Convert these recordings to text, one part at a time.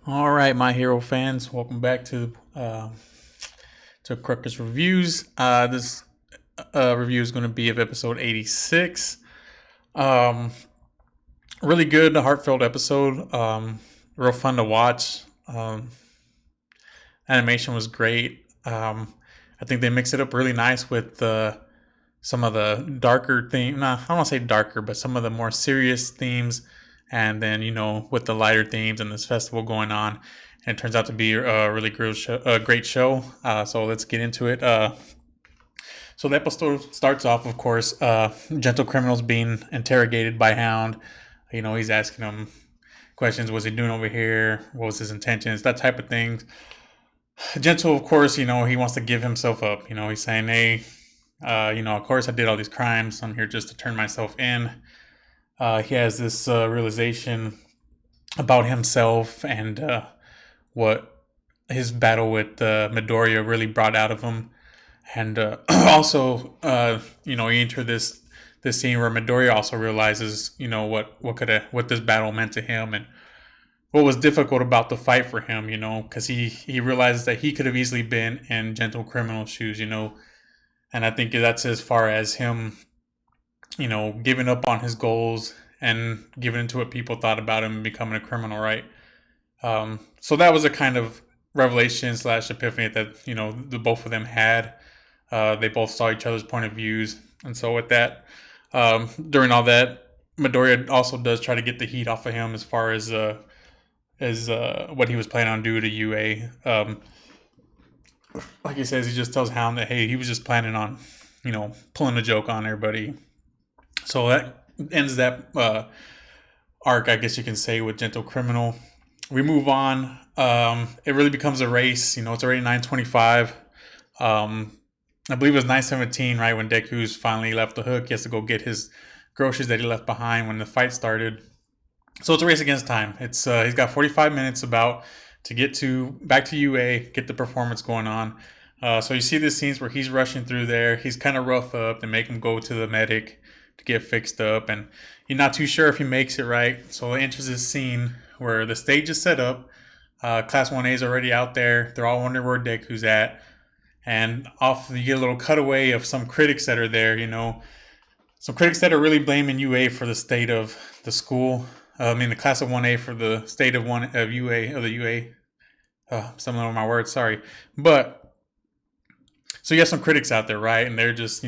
All right, my hero fans, welcome back to Crookus Reviews. This review is going to be of episode 86. Um, Really good, heartfelt episode. Real fun to watch. Animation was great. I think they mixed it up really nice with some of the darker themes. Nah, I don't want to say darker, but some of the more serious themes. And then, with the lighter themes and this festival going on. And it turns out to be a really great show. So let's get into it. So the episode starts off, of course, Gentle Criminal's being interrogated by Hound. He's asking him questions. Was he doing over here? What was his intentions? That type of thing. Gentle, of course, he wants to give himself up. He's saying, hey, of course I did all these crimes. I'm here just to turn myself in. He has this realization about himself and what his battle with Midoriya really brought out of him. And also, he entered this scene where Midoriya also realizes, what this battle meant to him and what was difficult about the fight for him, because he realizes that he could have easily been in Gentle Criminal's shoes, and I think that's as far as him, giving up on his goals and giving into what people thought about him and becoming a criminal, right? So that was a kind of revelation slash epiphany that the both of them had. They both saw each other's point of views, and so with that, during all that, Midoriya also does try to get the heat off of him as far as what he was planning on doing to UA. Like he says, he just tells Hound that hey, he was just planning on, pulling a joke on everybody. So that ends that arc, I guess you can say, with Gentle Criminal. We move on. It really becomes a race. It's already 9:25. I believe it was 9:17, right, when Deku's finally left the hook. He has to go get his groceries that he left behind when the fight started. So it's a race against time. It's he's got 45 minutes about to get back to UA, get the performance going on. So you see these scenes where he's rushing through there. He's kind of rough up. They make him go to the medic to get fixed up, and you're not too sure if he makes it right. So it enters this scene where the stage is set up. Class 1A is already out there. They're all wondering where Deku's at. And off you get a little cutaway of some critics that are there, some critics that are really blaming UA for the state of the school. The class of 1A for the state of the UA. Some of my words, sorry. But so you have some critics out there, right? And they're just,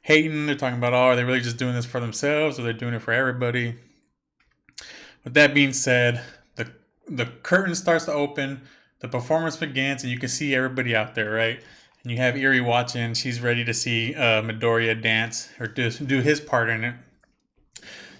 hating. They're talking about, are they really just doing this for themselves or they're doing it for everybody? With that being said, the curtain starts to open, the performance begins, and you can see everybody out there, right? And you have Eri watching. She's ready to see Midoriya dance or do his part in it.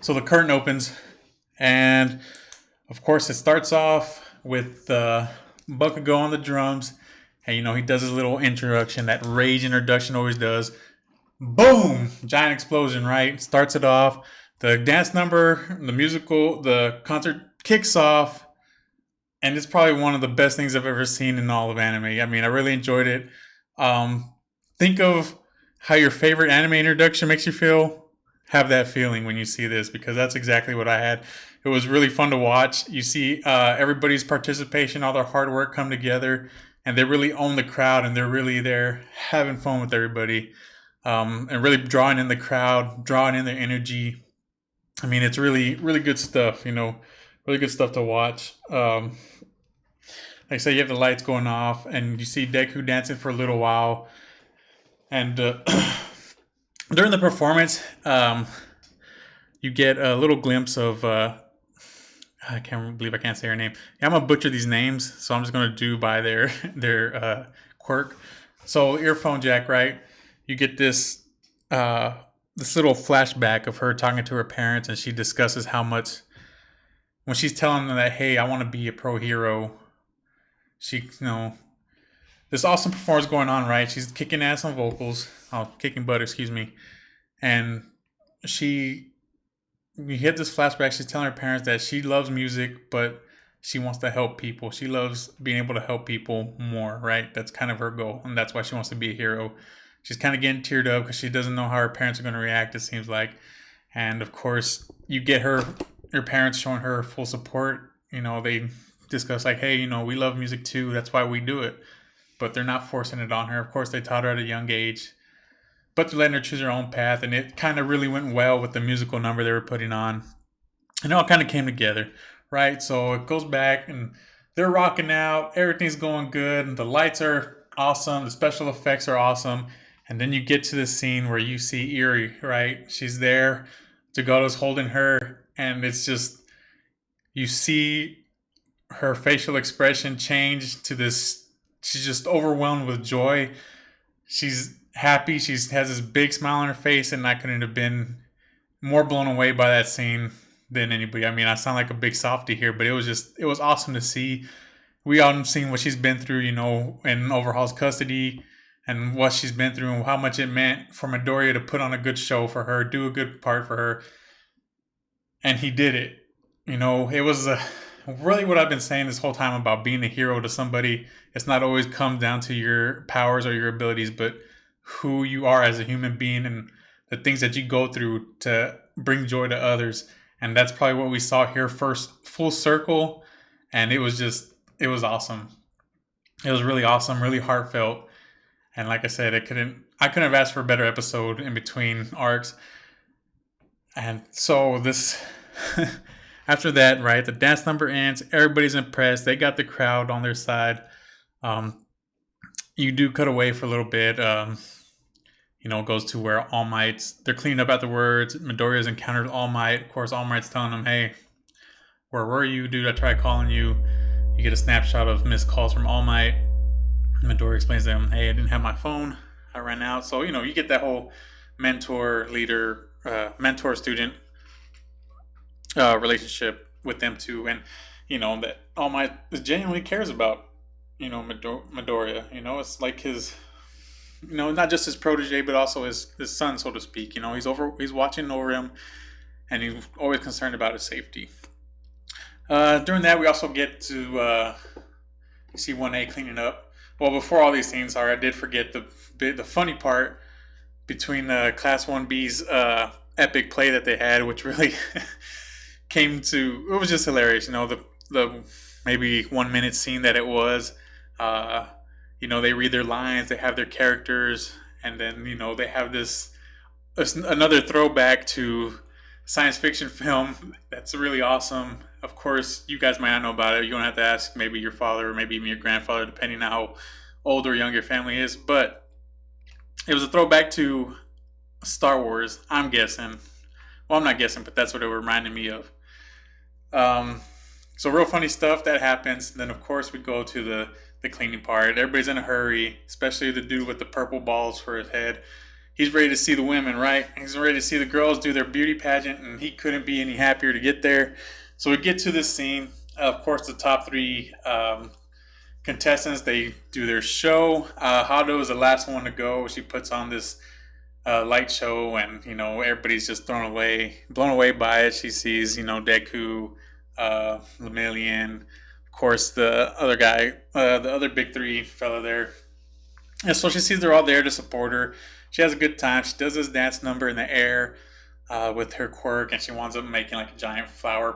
So the curtain opens, and of course it starts off with Bakugo on the drums. And he does his little introduction, that rage introduction always does. Boom! Giant explosion, right? Starts it off. The dance number, the concert kicks off. And it's probably one of the best things I've ever seen in all of anime. I mean, I really enjoyed it. Think of how your favorite anime introduction makes you feel. Have that feeling when you see this, because that's exactly what I had. It was really fun to watch. You see everybody's participation, all their hard work come together, and they really own the crowd, and they're really there having fun with everybody, and really drawing in the crowd, drawing in their energy. I mean, it's really, really good stuff, really good stuff to watch. Like I say, you have the lights going off, and you see Deku dancing for a little while, and during the performance, you get a little glimpse of. I can't believe I can't say her name. Yeah, I'm gonna butcher these names, so I'm just gonna do by their their quirk. So earphone jack, right? You get this little flashback of her talking to her parents, and she discusses how much when she's telling them that, hey, I want to be a pro hero. She, this awesome performance going on, right? She's kicking ass on vocals, kicking butt, excuse me, and you hit this flashback. She's telling her parents that she loves music, but she wants to help people. She loves being able to help people more, right? That's kind of her goal, and that's why she wants to be a hero. She's kind of getting teared up because she doesn't know how her parents are going to react, it seems like. And of course, you get her parents showing her full support. They discuss like, hey, we love music too. That's why we do it. But they're not forcing it on her. Of course, they taught her at a young age, but they're letting her choose her own path. And it kind of really went well with the musical number they were putting on. And it all kind of came together, right? So it goes back and they're rocking out. Everything's going good. The lights are awesome. The special effects are awesome. And then you get to the scene where you see Erie, right? She's there. Jagoda's holding her. And it's just, you see her facial expression change to this. She's just overwhelmed with joy. She's happy. She has this big smile on her face. And I couldn't have been more blown away by that scene than anybody. I mean, I sound like a big softy here, but it was awesome to see. We all seen what she's been through, in Overhaul's custody and what she's been through and how much it meant for Midoriya to put on a good show for her, do a good part for her. And he did it. It was really what I've been saying this whole time about being a hero to somebody. It's not always come down to your powers or your abilities, but who you are as a human being and the things that you go through to bring joy to others. And that's probably what we saw here first, full circle. And it was awesome. It was really awesome, really heartfelt. And like I said, I couldn't have asked for a better episode in between arcs. And so this, after that, right, the dance number ends. Everybody's impressed. They got the crowd on their side. You do cut away for a little bit. Goes to where All Might's, they're cleaning up afterwards. Midoriya's encountered All Might. Of course, All Might's telling him, hey, where were you, dude? I tried calling you. You get a snapshot of missed calls from All Might. Midoriya explains to him, hey, I didn't have my phone. I ran out. So, you get that whole mentor-student relationship with them two. And, that All Might genuinely cares about, Midoriya. It's like his... not just his protege, but also his son, so to speak. He's watching over him, and he's always concerned about his safety. During that, we also get to see 1A cleaning up. Well, before all these scenes, sorry, I did forget the funny part between Class 1B's epic play that they had, which really it was just hilarious. The maybe 1 minute scene that it was. They read their lines, they have their characters, and then, they have another throwback to science fiction film that's really awesome. Of course, you guys might not know about it. You don't have to ask maybe your father or maybe even your grandfather, depending on how old or young your family is. But it was a throwback to Star Wars, I'm guessing. Well, I'm not guessing, but that's what it reminded me of. So real funny stuff that happens. And then, of course, we go to the cleaning part. Everybody's in a hurry, especially the dude with the purple balls for his head. He's ready to see the women, right? He's ready to see the girls do their beauty pageant, and he couldn't be any happier to get there. So we get to this scene. Of course, the top three contestants, they do their show. Hado is the last one to go. She puts on this light show, and everybody's just blown away by it. She sees Deku, Lemillion, of course the other guy, the other big three fella there. And so she sees they're all there to support her. She has a good time. She does this dance number in the air with her quirk, and she winds up making like a giant flower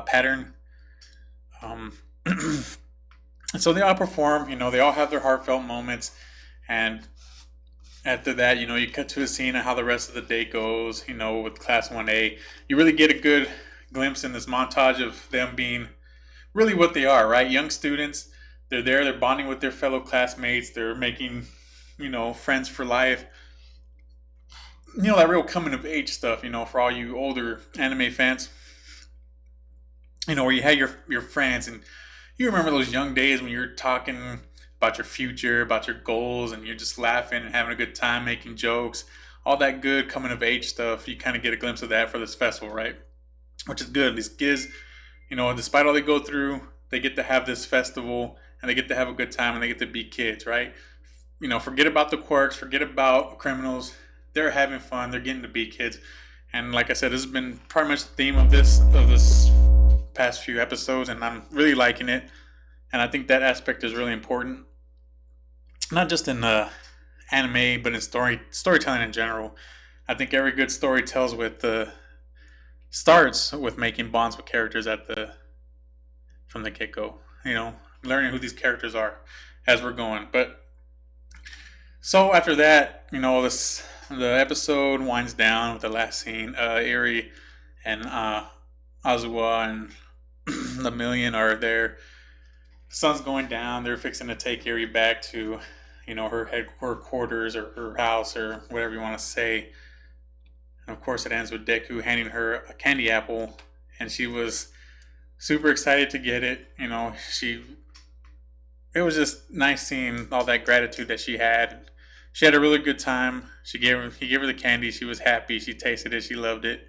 pattern. And so they all perform. They all have their heartfelt moments, and after that, you cut to a scene of how the rest of the day goes. With Class 1A, you really get a good glimpse in this montage of them being really what they are, right? Young students. They're there. They're bonding with their fellow classmates. They're making, friends for life. That real coming of age stuff, for all you older anime fans. Where you had your friends, and you remember those young days when you're talking about your future, about your goals, and you're just laughing and having a good time, making jokes. All that good coming of age stuff. You kind of get a glimpse of that for this festival, right? Which is good. These kids, despite all they go through, they get to have this festival, and they get to have a good time, and they get to be kids, right? Forget about the quirks, forget about criminals. They're having fun. They're getting to be kids. And like I said, this has been pretty much the theme of this past few episodes, and I'm really liking it. And I think that aspect is really important, not just in anime, but in storytelling in general. I think every good story starts with making bonds with characters at the from the get-go, learning who these characters are as we're going. But so after that, the episode winds down with the last scene. Eri and Azua and the Million are there. Sun's going down. They're fixing to take Eri back to, her quarters or her house or whatever you want to say. And of course, it ends with Deku handing her a candy apple, and she was super excited to get it. It was just nice seeing all that gratitude that she had. She had a really good time. He gave her the candy. She was happy. She tasted it. She loved it,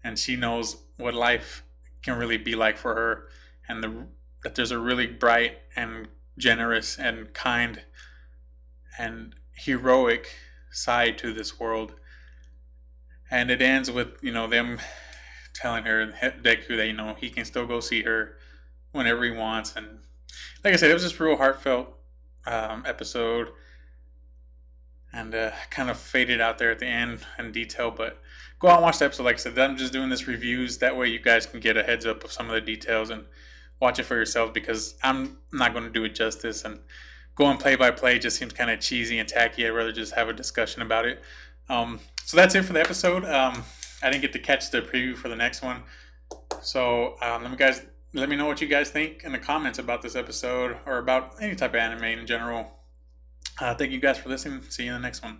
and she knows what life can really be like for her, and that there's a really bright and generous and kind and heroic side to this world. And it ends with them telling her, Deku, that he can still go see her whenever he wants. And like I said, it was just a real heartfelt episode, and kind of faded out there at the end in detail. But go out and watch the episode. Like I said, I'm just doing this reviews. That way you guys can get a heads up of some of the details and watch it for yourselves, because I'm not going to do it justice. And going play by play just seems kind of cheesy and tacky. I'd rather just have a discussion about it. So that's it for the episode. I didn't get to catch the preview for the next one. So let me know what you guys think in the comments about this episode or about any type of anime in general. Thank you guys for listening. See you in the next one.